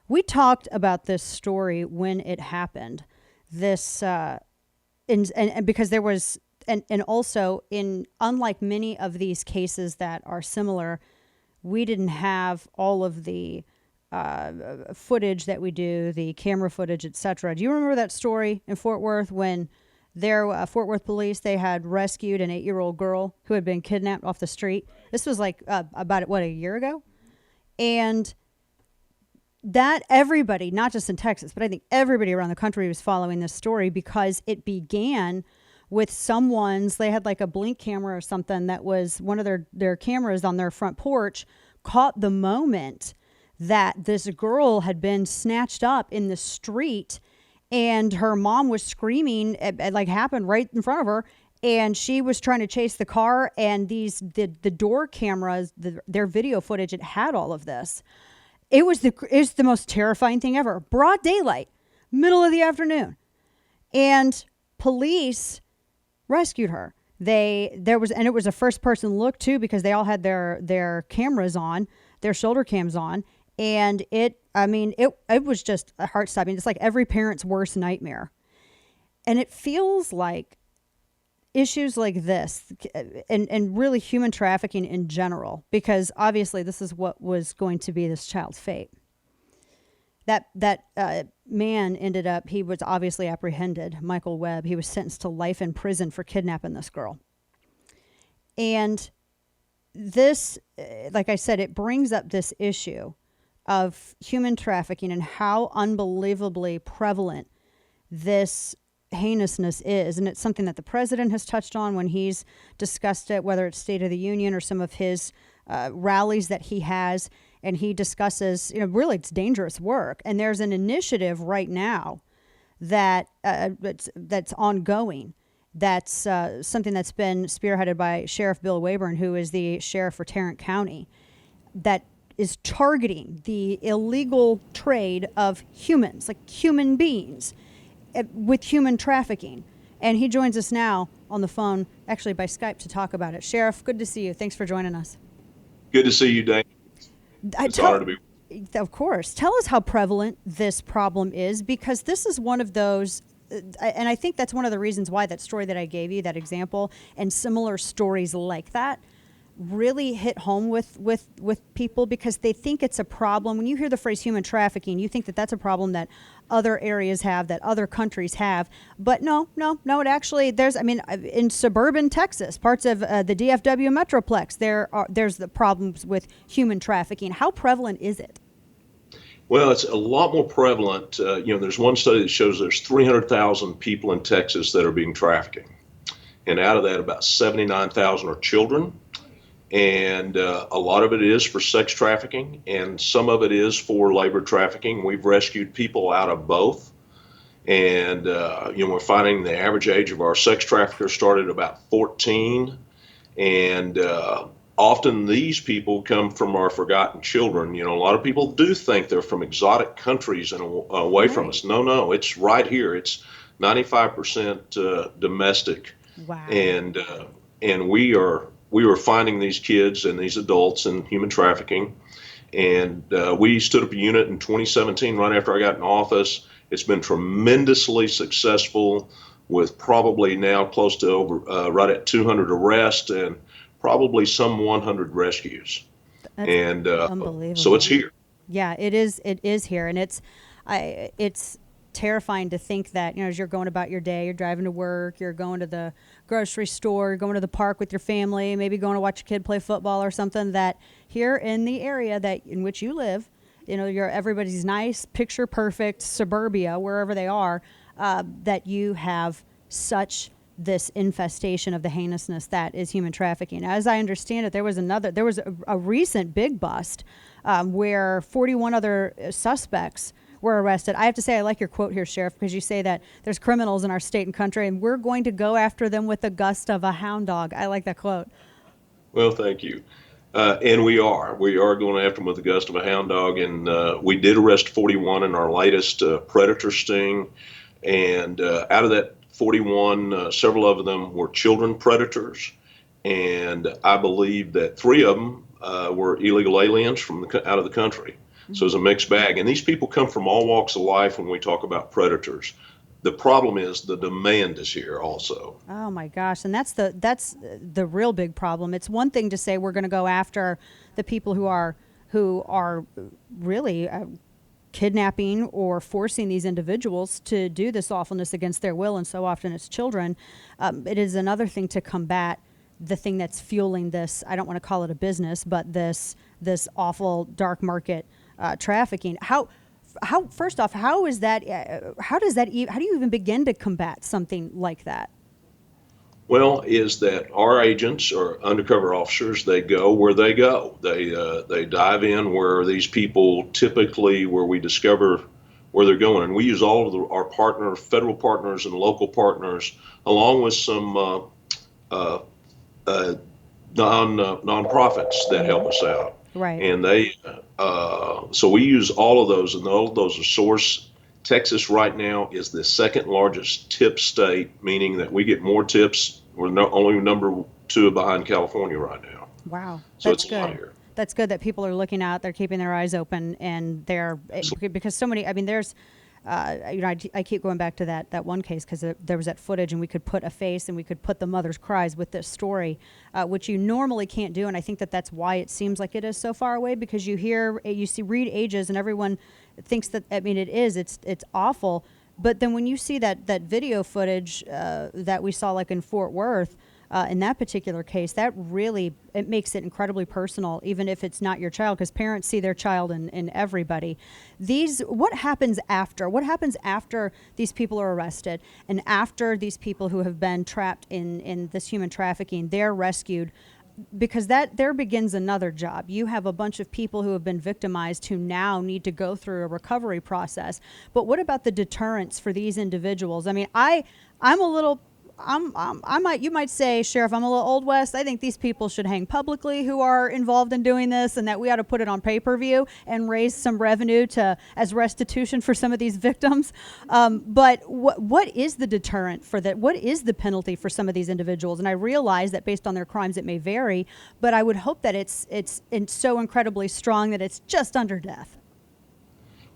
We talked about this story when it happened. This, and because there was, and also in, unlike many of these cases that are similar, we didn't have all of the footage that we do, the camera footage, etc. Do you remember that story in Fort Worth when their Fort Worth police, they had rescued an 8-year-old girl who had been kidnapped off the street? This was like about, what, a year ago? And that everybody, not just in Texas, but I think everybody around the country was following this story because it began with someone's, they had like a blink camera or something that was one of their cameras on their front porch, caught the moment that this girl had been snatched up in the street and her mom was screaming. It like happened right in front of her, and she was trying to chase the car, and the door cameras, their video footage, it had all of this. It's the most terrifying thing ever. Broad daylight, middle of the afternoon. And police rescued her. It was a first person look too, because they all had their cameras on, their shoulder cams on. And it was just heart stopping. It's like every parent's worst nightmare. And it feels like issues like this and really human trafficking in general, because obviously this is what was going to be this child's fate. That man ended up, he was obviously apprehended, Michael Webb. He was sentenced to life in prison for kidnapping this girl. And this, like I said, it brings up this issue of human trafficking and how unbelievably prevalent this heinousness is. And it's something that the president has touched on when he's discussed it, whether it's State of the Union or some of his rallies that he has. And he discusses, really it's dangerous work. And there's an initiative right now that that's ongoing. That's something that's been spearheaded by Sheriff Bill Waybourn, who is the sheriff for Tarrant County, that is targeting the illegal trade of humans, like human beings, with human trafficking. And he joins us now on the phone, actually by Skype, to talk about it. Sheriff, good to see you. Thanks for joining us. Good to see you, Dane. It's an honor to be. Of course. Tell us how prevalent this problem is, because this is one of those, and I think that's one of the reasons why that story that I gave you, that example, and similar stories like that, really hit home with people, because they think it's a problem. When you hear the phrase human trafficking, you think that that's a problem that other areas have, that other countries have. But no, it actually, in suburban Texas, parts of the DFW Metroplex, there's the problems with human trafficking. How prevalent is it? Well, it's a lot more prevalent. There's one study that shows there's 300,000 people in Texas that are being trafficked. And out of that, about 79,000 are children. And a lot of it is for sex trafficking, and some of it is for labor trafficking. We've rescued people out of both. And, we're finding the average age of our sex traffickers started about 14. And often these people come from our forgotten children. A lot of people do think they're from exotic countries and away from us. No, it's right here. It's 95% domestic. Wow. And we were finding these kids and these adults in human trafficking. And we stood up a unit in 2017, right after I got in office. It's been tremendously successful, with probably now close to over right at 200 arrests and probably some 100 rescues. That's unbelievable. So it's here. Yeah, it is. It is here. And it's terrifying to think that, as you're going about your day, you're driving to work, you're going to the grocery store, you're going to the park with your family, maybe going to watch a kid play football or something, that here in the area that in which you live, everybody's nice, picture perfect suburbia, wherever they are, that you have such this infestation of the heinousness that is human trafficking. As I understand it, there was a recent big bust where 41 other suspects were arrested. I have to say, I like your quote here, Sheriff, because you say that there's criminals in our state and country, and we're going to go after them with the gust of a hound dog. I like that quote. Well, thank you. And we are going after them with the gust of a hound dog. And we did arrest 41 in our latest predator sting. And out of that 41, several of them were children predators. And I believe that 3 of them were illegal aliens from out of the country. So it's a mixed bag. And these people come from all walks of life when we talk about predators. The problem is the demand is here also. Oh my gosh, and that's the real big problem. It's one thing to say we're going to go after the people who are really kidnapping or forcing these individuals to do this awfulness against their will, and so often it's children. It is another thing to combat the thing that's fueling this. I don't want to call it a business, but this awful dark market trafficking. How first off, how is that? How does that? How do you even begin to combat something like that? Well, is that our agents or undercover officers, they go where they go. They dive in where these people typically, where we discover where they're going. And we use all of our federal partners and local partners, along with some uh, uh, nonprofits that help us out. Right. And so we use all of those, and all of those are source. Texas right now is the second largest tip state, meaning that we get more tips. We're only number two behind California right now. Wow, So that's it's a lot good. here. That's good that people are looking out. They're keeping their eyes open, and because so many. I mean, there's, I keep going back to that one case because there was that footage, and we could put a face and we could put the mother's cries with this story, which you normally can't do. And I think that's why it seems like it is so far away, because read ages, and everyone thinks that. I mean, it's awful. But then when you see that video footage that we saw, like in Fort Worth, in that particular case, that really, it makes it incredibly personal, even if it's not your child, because parents see their child in everybody. What happens after? What happens after these people are arrested, and after these people who have been trapped in this human trafficking, they're rescued? Because there begins another job. You have a bunch of people who have been victimized who now need to go through a recovery process. But what about the deterrence for these individuals? I mean, I'm a little. You might say, Sheriff, I'm a little old west. I think these people should hang publicly who are involved in doing this, and that we ought to put it on pay-per-view and raise some revenue as restitution for some of these victims. But what is the deterrent for that? What is the penalty for some of these individuals? And I realize that based on their crimes, it may vary, but I would hope that it's so incredibly strong that it's just under death.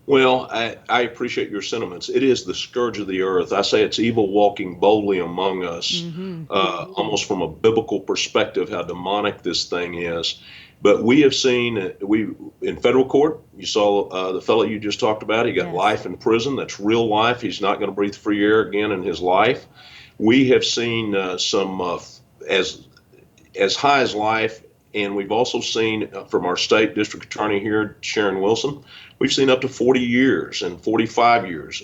Well, I appreciate your sentiments. It is the scourge of the earth. I say it's evil walking boldly among us, almost from a biblical perspective, how demonic this thing is. But we have seen, in federal court, you saw the fellow you just talked about. He got Yes. life in prison. That's real life. He's not going to breathe free air again in his life. We have seen some as high as life. And we've also seen from our state district attorney here, Sharon Wilson, we've seen up to 40 years and 45 years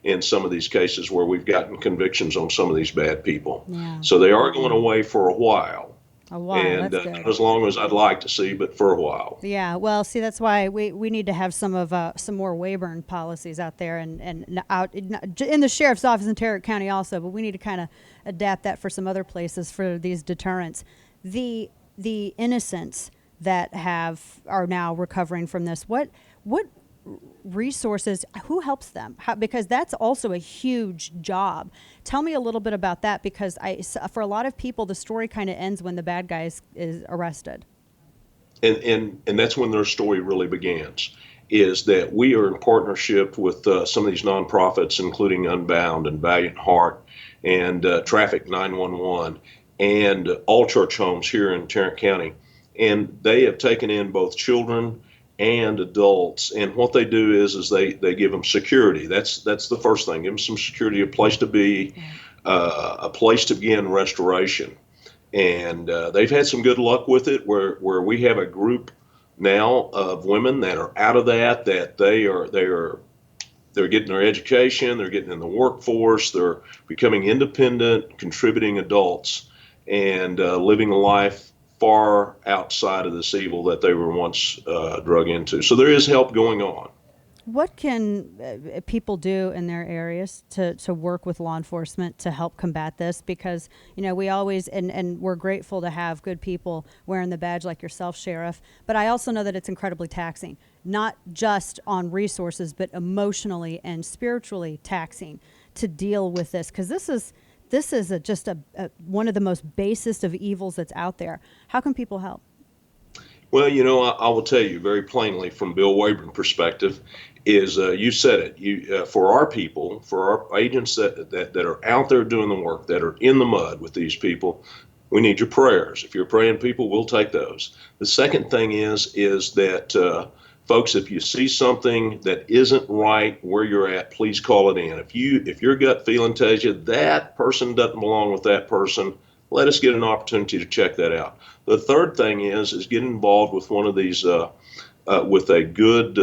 in some of these cases where we've gotten convictions on some of these bad people. Yeah. So they are going away for a while. And That's good. not as long as I'd like to see, but for a while. Yeah, well, see, that's why we need to have some more Waybourn policies out there and out in the sheriff's office in Tarrant County also. But we need to kind of adapt that for some other places for these deterrents. The innocents that are now recovering from this. What resources? Who helps them? Because that's also a huge job. Tell me a little bit about that, because for a lot of people, the story kind of ends when the bad guy is arrested. And that's when their story really begins. Is that we are in partnership with some of these nonprofits, including Unbound and Valiant Heart and Traffic 911. And all church homes here in Tarrant County. And they have taken in both children and adults. And what they do is they give them security. That's the first thing. Give them some security, a place to be, a place to begin restoration. And they've had some good luck with it, where we have a group now of women that are out of that they're getting their education, they're getting in the workforce, they're becoming independent, contributing adults, and living a life far outside of this evil that they were once drug into. So there is help going on. What can people do in their areas to work with law enforcement to help combat this? Because, we always, and we're grateful to have good people wearing the badge like yourself, Sheriff, but I also know that it's incredibly taxing, not just on resources, but emotionally and spiritually taxing to deal with this, because this is just one of the most basest of evils that's out there. How can people help? Well, I will tell you very plainly from Bill Waybourn perspective is you said it. For our people, for our agents that are out there doing the work, that are in the mud with these people, we need your prayers. If you're praying people, we'll take those. The second thing is that folks, if you see something that isn't right where you're at, please call it in. If your gut feeling tells you that person doesn't belong with that person, let us get an opportunity to check that out. The third thing is get involved with one of these with a good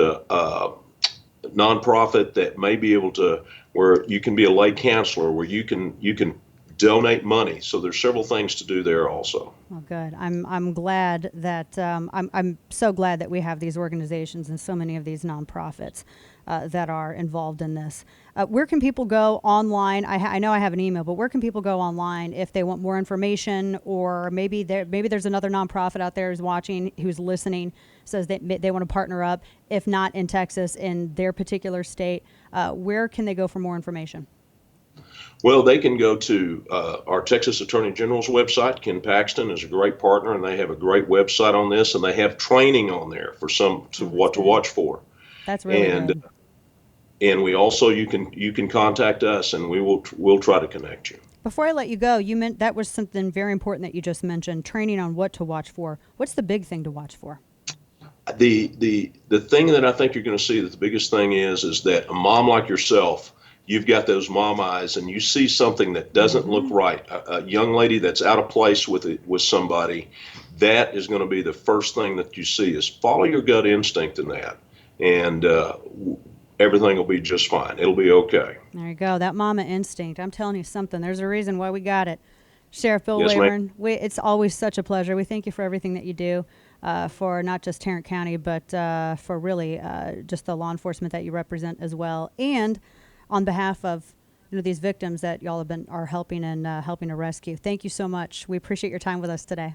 nonprofit that may be able to where you can be a lay counselor, where you can donate money. So there's several things to do there also. Well, good. I'm glad that I'm so glad that we have these organizations and so many of these nonprofits that are involved in this. Where can people go online? I know I have an email, but where can people go online if they want more information, or maybe there's another nonprofit out there who's watching, who's listening, says they want to partner up. If not in Texas, in their particular state, where can they go for more information? Well, they can go to our Texas Attorney General's website. Ken Paxton is a great partner, and they have a great website on this, and they have training on there for what to watch for. That's really And good. and we also you can contact us, and we'll try to connect you. Before I let you go, you meant that was something very important that you just mentioned, training on what to watch for. What's the big thing to watch for? The thing that I think you're going to see that the biggest thing is that a mom like yourself, you've got those mom eyes, and you see something that doesn't look right. A young lady that's out of place with somebody, that is going to be the first thing that you see. Is follow your gut instinct in that, and everything will be just fine. It'll be okay. There you go. That mama instinct. I'm telling you something. There's a reason why we got it. Sheriff Bill Yes, ma'am. Waybourn, it's always such a pleasure. We thank you for everything that you do for not just Tarrant County, but for really just the law enforcement that you represent as well. And on behalf of these victims that y'all are helping and helping to rescue. Thank you so much. We appreciate your time with us today.